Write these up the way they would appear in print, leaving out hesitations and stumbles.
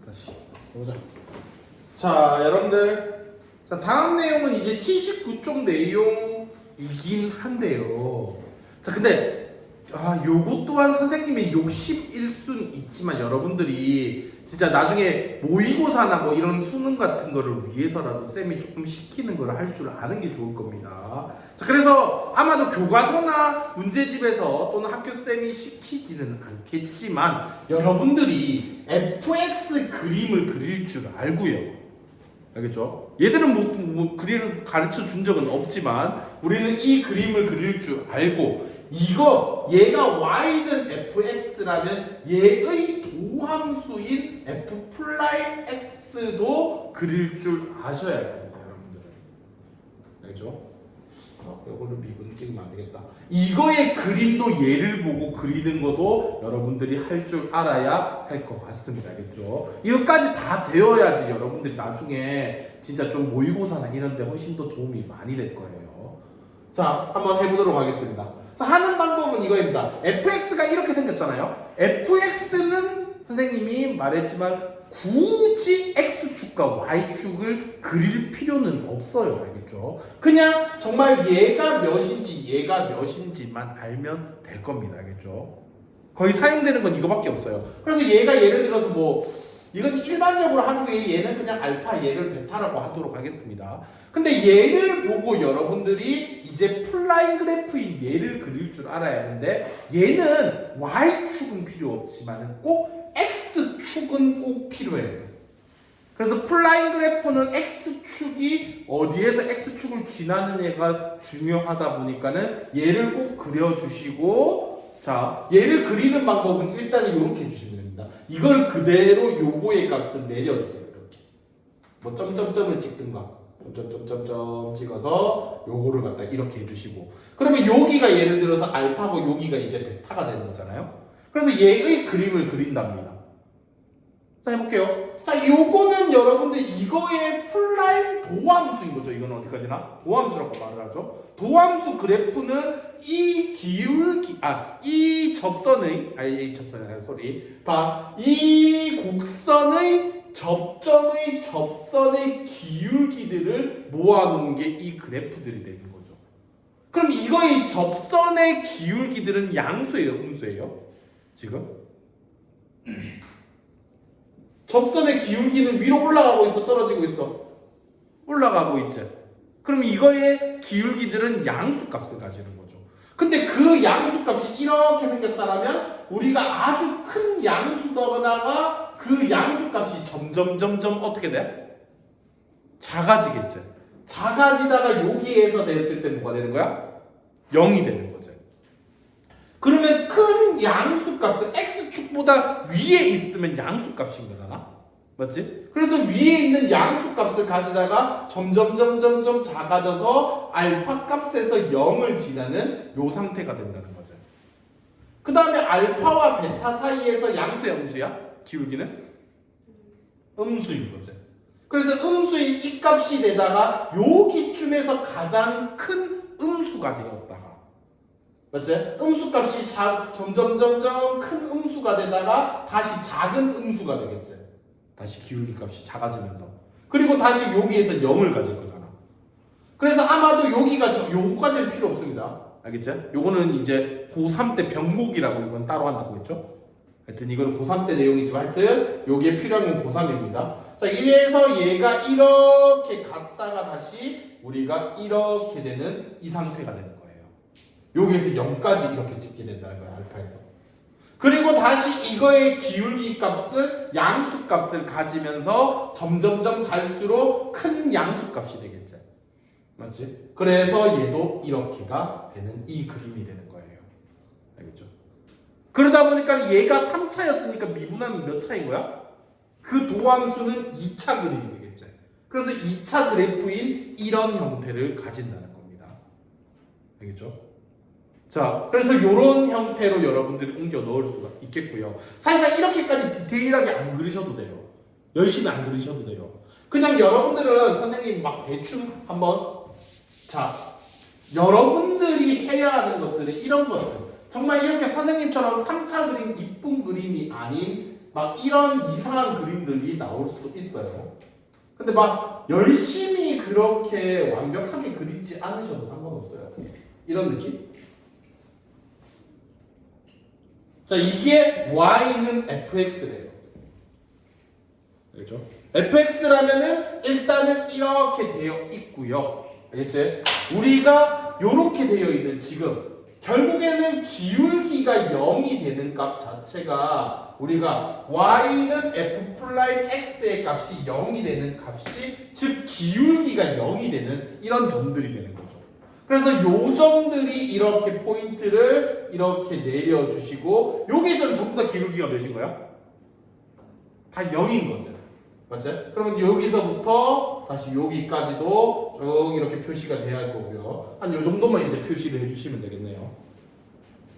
다시 보자. 자, 여러분들, 자, 다음 내용은 이제 79쪽 내용이긴 한데요. 자, 근데 요것 또한 선생님의 욕심일 순 있지만 여러분들이 진짜 나중에 모의고사나 뭐 이런 수능 같은 거를 위해서라도 쌤이 조금 시키는 걸 할 줄 아는 게 좋을 겁니다. 자, 그래서 아마도 교과서나 문제집에서 또는 학교 쌤이 시키지는 않겠지만 여러분들이 fx 그림을 그릴 줄 알고요. 알겠죠? 얘들은 뭐 그림을 가르쳐 준 적은 없지만 우리는 이 그림을 그릴 줄 알고 얘가 y는 fx라면 얘의 도함수인 f'x도 그릴 줄 아셔야 합니다, 여러분들은. 알겠죠? 이거를 미분 찍으면 안 되겠다. 이거의 그림도 얘를 보고 그리는 것도 여러분들이 할 줄 알아야 할 것 같습니다. 알겠죠? 이것까지 다 되어야지 여러분들이 나중에 진짜 좀 모의고사나 이런 데 훨씬 더 도움이 많이 될 거예요. 자, 한번 해보도록 하겠습니다. 자, 하는 방법은 이거입니다. fx가 이렇게 생겼잖아요. fx는 선생님이 말했지만 굳이 x축과 y축을 그릴 필요는 없어요. 알겠죠? 그냥 정말 얘가 몇인지만 알면 될 겁니다. 알겠죠? 거의 사용되는 건 이거밖에 없어요. 그래서 얘가 예를 들어서 뭐 이건 일반적으로 한국에 얘는 그냥 알파, 얘를 베타라고 하도록 하겠습니다. 근데 얘를 보고 여러분들이 이제 플라잉 그래프인 얘를 그릴 줄 알아야 하는데 얘는 y축은 필요 없지만 꼭 x축은 꼭 필요해요. 그래서 플라잉 그래프는 x축이 어디에서 x축을 지나느냐가 중요하다 보니까는 얘를 꼭 그려주시고, 자, 얘를 그리는 방법은 일단 이렇게 해주시면 됩니다. 이걸 그대로 요거의 값을 내려주세요. 이렇게 뭐 점점점을 찍든가 점점점점 찍어서 요거를 갖다 이렇게 해주시고, 그러면 여기가 예를 들어서 알파고 여기가 이제 베타가 되는 거잖아요. 그래서 얘의 그림을 그린답니다. 자, 해볼게요. 자, 요거는 여러분들 이거의 플라잉 도함수인 거죠. 이거는 어디까지나 도함수라고 말을 하죠. 도함수 그래프는 이 곡선의 접선의 기울기들을 모아놓은 게 이 그래프들이 되는 거죠. 그럼 이거의 접선의 기울기들은 양수예요, 음수예요? 지금? 접선의 기울기는 위로 올라가고 있어, 떨어지고 있어? 올라가고 있지. 그럼 이거의 기울기들은 양수값을 가지는 거죠. 근데 그 양수값이 이렇게 생겼다면 우리가 아주 큰 양수더다가 그 양수값이 점점 어떻게 돼? 작아지겠지. 작아지다가 여기에서 냈을 때 뭐가 되는 거야? 0이 되는 거지. 그러면 큰 양수값은 x축보다 위에 있으면 양수값인 거잖아. 맞지? 그래서 위에 있는 양수값을 가지다가 점점 작아져서 알파 값에서 0을 지나는 요 상태가 된다는 거죠. 그 다음에 알파와 베타 사이에서 양수야, 음수야? 기울기는? 음수인 거지. 그래서 음수인 이 값이 되다가 여기쯤에서 가장 큰 음수가 되었다가, 맞지? 음수값이 점점 큰 음수가 되다가 다시 작은 음수가 되겠지. 다시 기울기 값이 작아지면서. 그리고 다시 여기에서 0을 가질 거잖아. 그래서 아마도 요거까지는 필요 없습니다. 알겠지? 요거는 이제 고3 때 병곡이라고 이건 따로 한다고 했죠? 하여튼 이거는 고3 때 내용이지만 하여튼 요게 필요한 건 고3입니다. 자, 이래서 얘가 이렇게 갔다가 다시 우리가 이렇게 되는 이 상태가 되는 거예요. 여기에서 0까지 이렇게 찍게 된다는 거예요, 알파에서. 그리고 다시 이거의 기울기 값은 양수 값을 가지면서 점점 갈수록 큰 양수 값이 되겠죠. 맞지? 그래서 얘도 이렇게가 되는 이 그림이 되는 거예요. 알겠죠? 그러다 보니까 얘가 3차였으니까 미분하면 몇 차인 거야? 그 도함수는 2차 그림이 되겠죠. 그래서 2차 그래프인 이런 형태를 가진다는 겁니다. 알겠죠? 자, 그래서 이런 형태로 여러분들이 옮겨 넣을 수가 있겠고요. 사실상 이렇게까지 디테일하게 안 그리셔도 돼요. 열심히 안 그리셔도 돼요. 그냥 여러분들은 선생님 막 대충 한번, 자, 여러분들이 해야 하는 것들은 이런 거예요. 정말 이렇게 선생님처럼 3차 그림, 이쁜 그림이 아닌 막 이런 이상한 그림들이 나올 수 있어요. 근데 막 열심히 그렇게 완벽하게 그리지 않으셔도 상관없어요. 이런 느낌? 자, 이게 y는 fx래요. 알겠죠? fx라면은 일단은 이렇게 되어 있고요. 알겠지? 우리가 이렇게 되어 있는 지금 결국에는 기울기가 0이 되는 값 자체가 우리가 y는 f'x의 값이 0이 되는 값이 즉 기울기가 0이 되는 이런 점들이 되는 거죠. 그래서 요 점들이 이렇게 포인트를 이렇게 내려주시고 여기서는 전부 다 기울기가 몇인 거야? 다 0인 거죠. 맞지? 그러면 여기서부터 다시 여기까지도 쭉 이렇게 표시가 돼야 할 거고요. 한 요 정도만 이제 표시를 해주시면 되겠네요.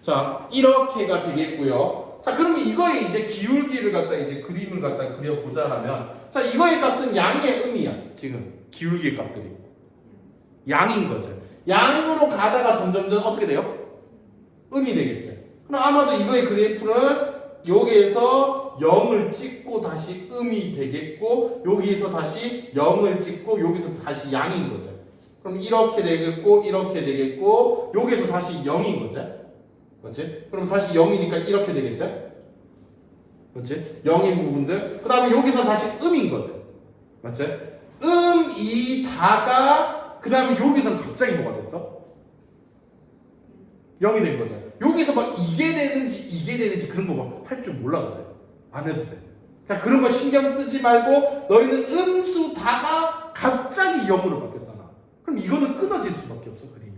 자, 이렇게가 되겠고요. 자, 그러면 이거에 이제 기울기를 갖다 이제 그림을 갖다 그려보자라면, 자, 이거의 값은 양의 음이야. 지금 기울기의 값들이 양인 거죠. 양으로 가다가 점점점 어떻게 돼요? 음이 되겠죠. 그럼 아마도 이거의 그래프는 여기에서 0을 찍고 다시 음이 되겠고 여기에서 다시 0을 찍고 여기서 다시 양인 거죠. 그럼 이렇게 되겠고 이렇게 되겠고 여기에서 다시 0인 거죠. 그렇지? 그럼 다시 0이니까 이렇게 되겠죠. 그렇지? 0인 부분들. 그 다음에 여기서 다시 음인 거죠. 맞지? 음이다가 그 다음에 여기서는 갑자기 뭐가 됐어? 0이 된 거죠. 여기서 막 이게 되는지 그런 거 막 할 줄 몰라도 돼. 안 해도 돼. 그냥 그런 거 신경 쓰지 말고 너희는 음수다가 갑자기 0으로 바뀌었잖아. 그럼 이거는 끊어질 수밖에 없어 그림이.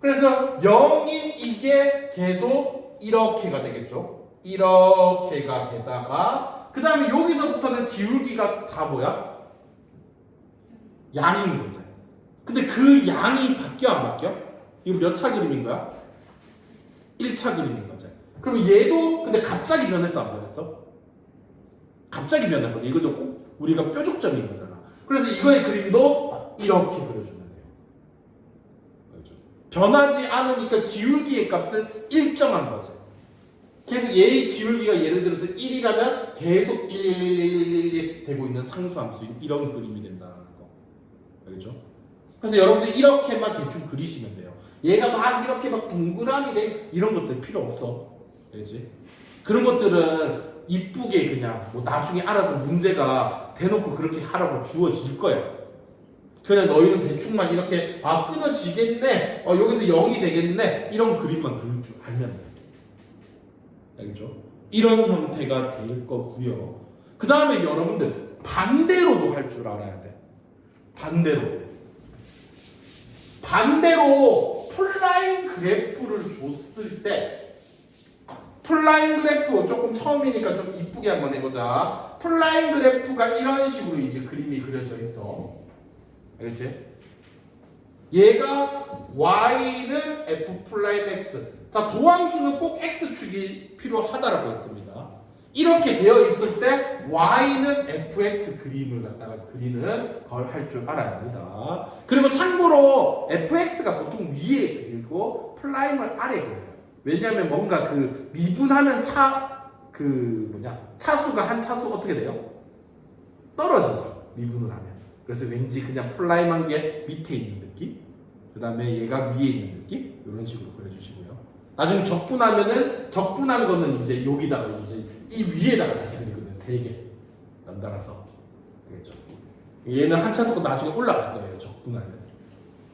그래서 0인 이게 계속 이렇게가 되겠죠. 이렇게가 되다가 그 다음에 여기서부터는 기울기가 다 뭐야? 양인 거지. 근데 그 양이 바뀌어 안 바뀌어? 이거 몇 차 그림인 거야? 1차 그림인 거지. 그럼 얘도 근데 갑자기 변했어 안 변했어? 갑자기 변했거든. 이것도 꼭 우리가 뾰족점인 거잖아. 그래서 이거의 그림도 이렇게 그려주면 돼요. 알죠? 변하지 않으니까 기울기의 값은 일정한 거지. 계속 얘의 기울기가 예를 들어서 1이라면 계속 1 되고 있는 상수함수인 이런 그림이 된다는 거. 알겠죠? 그래서 여러분들 이렇게만 대충 그리시면 돼요. 얘가 막 이렇게 막 동그라미 돼 이런 것들 필요 없어. 알지? 그런 것들은 이쁘게 그냥 뭐 나중에 알아서 문제가 대놓고 그렇게 하라고 주어질 거야. 그냥 너희는 대충만 이렇게 아 끊어지겠네. 여기서 0이 되겠네. 이런 그림만 그릴 줄 알면 돼. 알겠죠? 이런 형태가 될 거고요. 그 다음에 여러분들 반대로도 할 줄 알아야 돼. 반대로 플라인 그래프를 줬을 때 플라인 그래프 조금 처음이니까 좀 이쁘게 한번 해보자. 플라인 그래프가 이런 식으로 이제 그림이 그려져 있어. 알겠지? 얘가 y는 f 플라인 x. 자, 도함수는 꼭 x축이 필요하다라고 했습니다. 이렇게 되어 있을 때 y는 fx 그림을 갖다가 그리는 걸 할 줄 알아야 합니다. 그리고 참고로 fx가 보통 위에 그리고 플라임을 아래 그려요. 왜냐하면 뭔가 그 미분하면 차수가 한 차수 어떻게 돼요? 떨어지죠. 미분을 하면. 그래서 왠지 그냥 플라임한 게 밑에 있는 느낌. 그 다음에 얘가 위에 있는 느낌. 이런 식으로 그려주시고요. 나중에 적분하면은 적분한 거는 이제 여기다가 이제 이 위에다가 다시 그리거든요. 3개 연달아서. 알겠죠? 얘는 한 차수가 나중에 올라갈 거예요. 적분하면.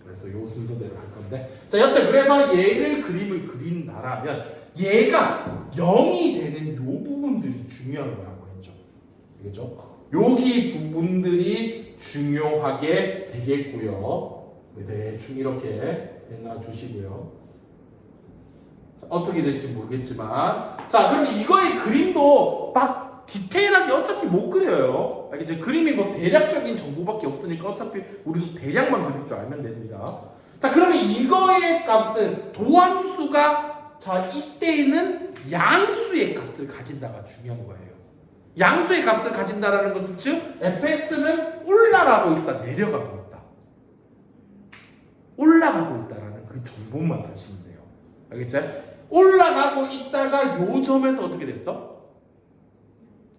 그래서 요 순서대로 할 건데. 자, 여튼 그래서 얘를 그림을 그린다라면 얘가 0이 되는 요 부분들이 중요한 거라고 했죠. 알겠죠? 여기 부분들이 중요하게 되겠고요. 대충 이렇게 해놔주시고요. 자, 어떻게 될지 모르겠지만 자, 그럼 이거의 그림도 막 디테일하게 어차피 못 그려요. 알겠죠? 그림이 뭐 대략적인 정보밖에 없으니까 어차피 우리도 대략만 그릴 줄 알면 됩니다. 자, 그러면 이거의 값은 도함수가 자, 이때에는 양수의 값을 가진다가 중요한 거예요. 양수의 값을 가진다라는 것은 즉 fx는 올라가고 있다, 내려가고 있다. 올라가고 있다라는 그 정보만 아시면 돼요. 알겠죠? 올라가고 있다가 요 점에서 어떻게 됐어?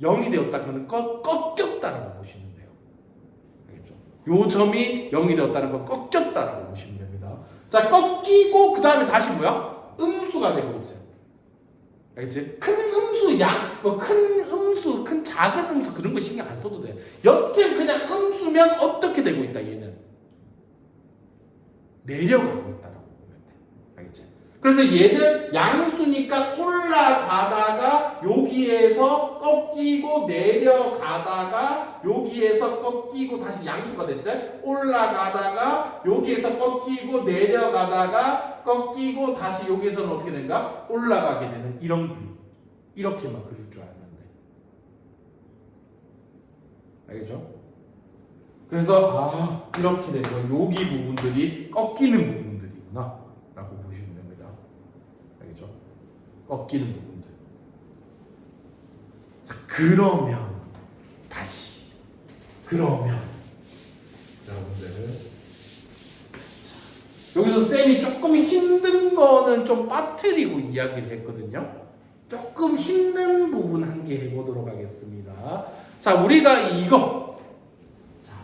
0이 되었다는 건 꺾였다라고 보시면 돼요. 알겠죠? 요 점이 0이 되었다는 건 꺾였다라고 보시면 됩니다. 자, 꺾이고 그 다음에 다시 뭐야? 음수가 되고 있죠. 알겠지? 큰 음수, 큰 음수, 큰 작은 음수 그런 거 신경 안 써도 돼. 여튼 그냥 음수면 어떻게 되고 있다 얘는? 내려가고 있다라고 보면 돼. 알겠지? 그래서 얘는 양수니까 올라가다가 여기에서 꺾이고 내려가다가 여기에서 꺾이고 다시 양수가 됐지? 올라가다가 여기에서 꺾이고 내려가다가 꺾이고 다시 여기에서는 어떻게 된가? 올라가게 되는 이런 그림. 이렇게만 그릴 줄 알면 돼. 알겠죠? 그래서 이렇게 되면 여기 부분들이 꺾이는 부분들이구나 라고 보시면 됩니다. 알겠죠? 꺾이는 부분들. 자, 그러면 여러분들 자, 여기서 쌤이 조금 힘든 거는 좀 빠뜨리고 이야기를 했거든요. 조금 힘든 부분 한 개 해보도록 하겠습니다. 자, 우리가 이거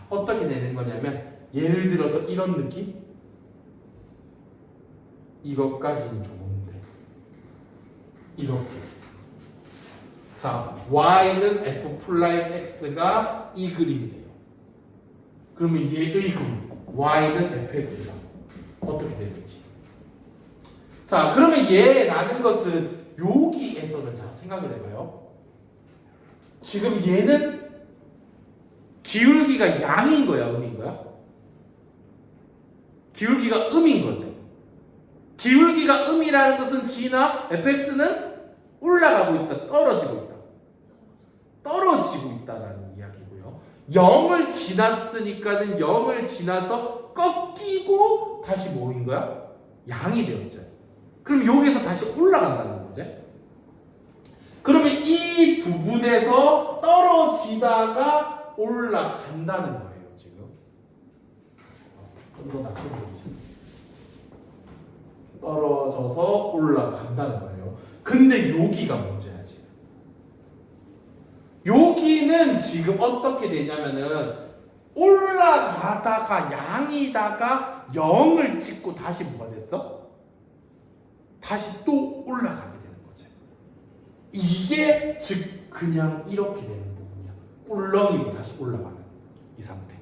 어떻게 되는 거냐면 예를 들어서 이런 느낌? 이것까지는 좋은데 이렇게 자 y는 f'(x가) 이 그림이 돼요. 그러면 얘의 그림 y는 fx가 어떻게 되는지 자 그러면 얘라는 것은 여기에서는 자 생각을 해봐요. 지금 얘는 기울기가 양인 거야, 음인 거야? 기울기가 음인 거지. 기울기가 음이라는 것은 g나 fx는 올라가고 있다, 떨어지고 있다. 떨어지고 있다라는 이야기고요. 0을 지났으니까는 0을 지나서 꺾이고 다시 뭐인 거야? 양이 되었죠. 그럼 여기서 다시 올라간다는 거지. 그러면 이 부분에서 떨어지다가 올라간다는 거예요, 지금. 좀 더 낮춰서 보시죠. 떨어져서 올라간다는 거예요. 근데 여기가 문제야, 지금. 여기는 지금 어떻게 되냐면은 올라가다가 양이다가 0을 찍고 다시 뭐가 됐어? 다시 또 올라가게 되는 거지. 이게 즉 그냥 이렇게 되는 부분이야. 꿀렁이고 다시 올라가는 이 상태.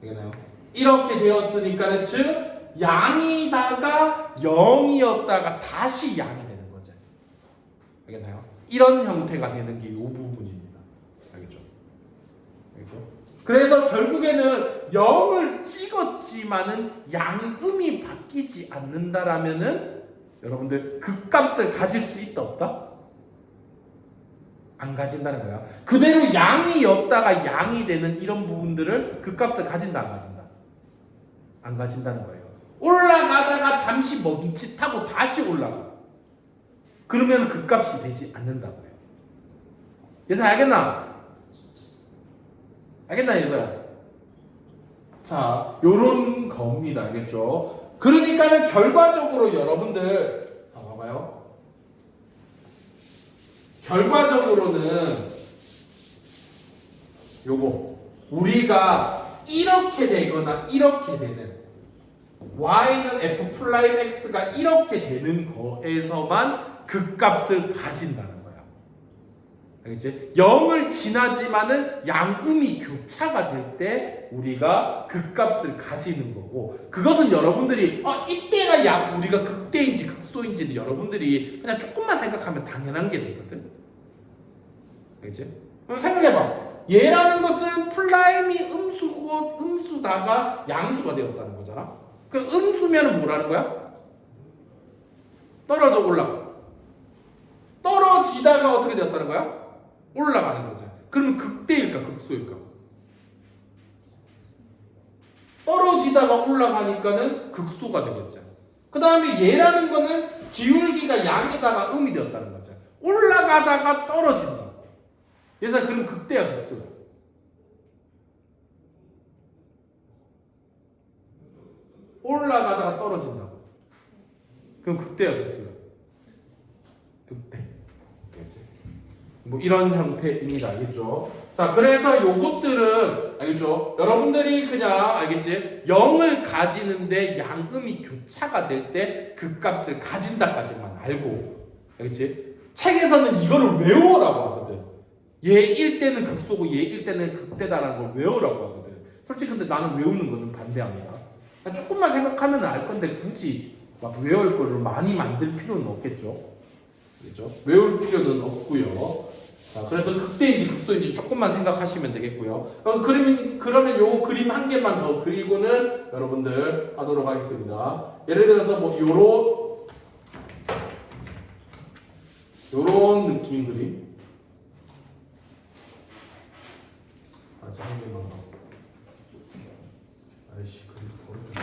되겠나요? 이렇게 되었으니까는 즉 양이다가 0이었다가 다시 양이 되는 거지. 알겠나요? 이런 형태가 되는 게 이 부분입니다. 알겠죠? 알겠죠? 그래서 결국에는 0을 찍었지만은 양음이 바뀌지 않는다라면은 여러분들 그 값을 가질 수 있다 없다? 안 가진다는 거야. 그대로 양이었다가 양이 되는 이런 부분들을 그 값을 가진다 안 가진다? 안 가진다는 거예요. 올라가다가 잠시 멈칫하고 다시 올라가. 그러면 그 값이 되지 않는다고요. 예서 알겠나? 알겠나 예서야? 자, 요런 겁니다. 알겠죠? 그러니까는 결과적으로 여러분들 봐봐요. 결과적으로는 요거 우리가 이렇게 되거나 이렇게 되는 y는 f'(x가) 이렇게 되는 거에서만 그 값을 가진다는 거야. 알겠지? 0을 지나지만은 양음이 교차가 될 때 우리가 그 값을 가지는 거고, 그것은 여러분들이 이때가 우리가 극대인지 극소인지는 여러분들이 그냥 조금만 생각하면 당연한 게 되거든. 알겠지? 그럼 생각해봐. 얘라는 것은 플라임이 음수고 음수다가 양수가 되었다는 거잖아. 그 음수면은 뭐라는 거야? 떨어져 올라가. 떨어지다가 어떻게 되었다는 거야? 올라가는 거지. 그러면 극대일까 극소일까? 떨어지다가 올라가니까는 극소가 되겠죠. 그 다음에 얘라는 거는 기울기가 양에다가 음이 되었다는 거죠. 올라가다가 떨어진다. 그래서 그럼 극대야 극소야? 올라가다가 떨어진다고. 그럼 극대야 극소야? 극대. 그렇지. 뭐 이런 형태입니다. 알겠죠? 자, 그래서 요것들은 알겠죠? 여러분들이 그냥 알겠지? 0을 가지는데 양음이 교차가 될 때 그 값을 가진다까지만 알고 알겠지? 책에서는 이거를 외우라고 하거든. 얘일 때는 극소고 얘일 때는 극대다라는 걸 외우라고 하거든. 솔직히 근데 나는 외우는 거는 반대합니다. 조금만 생각하면 알 건데 굳이 막 외울 거를 많이 만들 필요는 없겠죠. 그렇죠? 외울 필요는 없고요. 자, 그래서 극대인지 극소인지 조금만 생각하시면 되겠고요. 그러면 요 그림 한 개만 더 그리고는 여러분들 하도록 하겠습니다. 예를 들어서 뭐 요런 느낌 그림. 다시 한 개만 더. 아이씨, 그림 어렵게.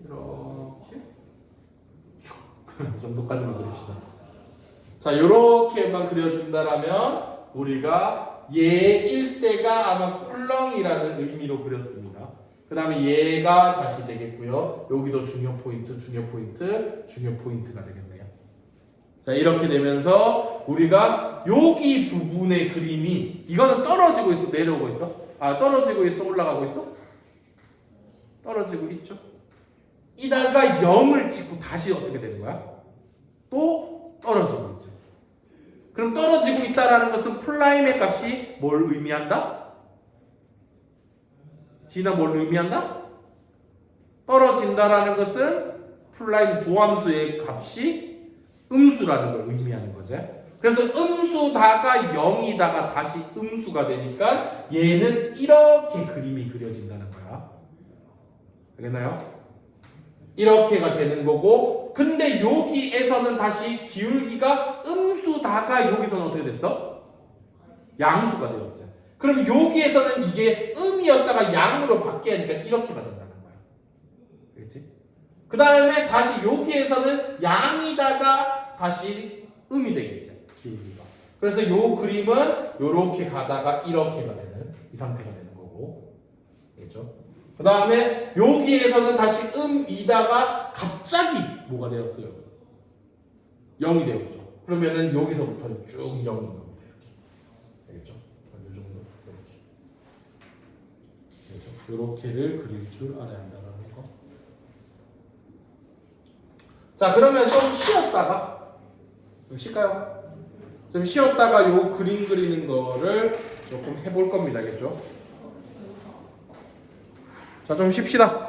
이렇게 이 정도까지만 그립시다. 자, 요렇게만 그려준다라면 우리가 얘일 때가 아마 꿀렁이라는 의미로 그렸습니다. 그 다음에 얘가 다시 되겠고요. 여기도 중요 포인트, 중요 포인트, 중요 포인트가 되겠네요. 자, 이렇게 되면서 우리가 여기 부분의 그림이 이거는 떨어지고 있어, 내려오고 있어? 떨어지고 있어, 올라가고 있어? 떨어지고 있죠. 이다가 0을 찍고 다시 어떻게 되는 거야? 또 떨어지고 있죠. 그럼 떨어지고 있다라는 것은 플라임의 값이 뭘 의미한다? 지나 뭘 의미한다? 떨어진다라는 것은 플라임 도함수의 값이 음수라는 걸 의미하는 거죠. 그래서 음수다가 0이다가 다시 음수가 되니까 얘는 이렇게 그림이 그려진다는 거야. 알겠나요? 이렇게가 되는 거고, 근데 여기에서는 다시 기울기가 음수다가 여기서는 어떻게 됐어? 양수가 되었죠. 그럼 여기에서는 이게 음이었다가 양으로 바뀌니까 이렇게가 된다는 거야. 그렇지? 그 다음에 다시 여기에서는 양이다가 다시 음이 되겠죠. 기울기가. 그래서 요 그림은 이렇게 가다가 이렇게가 되는 이 상태가 되는 거고, 그렇죠? 그 다음에 여기에서는 다시 음이다가 갑자기 뭐가 되었어요? 0이 되었죠. 그러면은 여기서부터는 쭉 0인 겁니다. 이렇게. 알겠죠? 이 정도. 이렇게. 그렇죠? 이렇게를 그릴 줄 알아야 한다는 거. 자, 그러면 좀 쉬었다가, 좀 쉴까요? 좀 쉬었다가 요 그림 그리는 거를 조금 해볼 겁니다. 알겠죠? 자, 좀 쉽시다.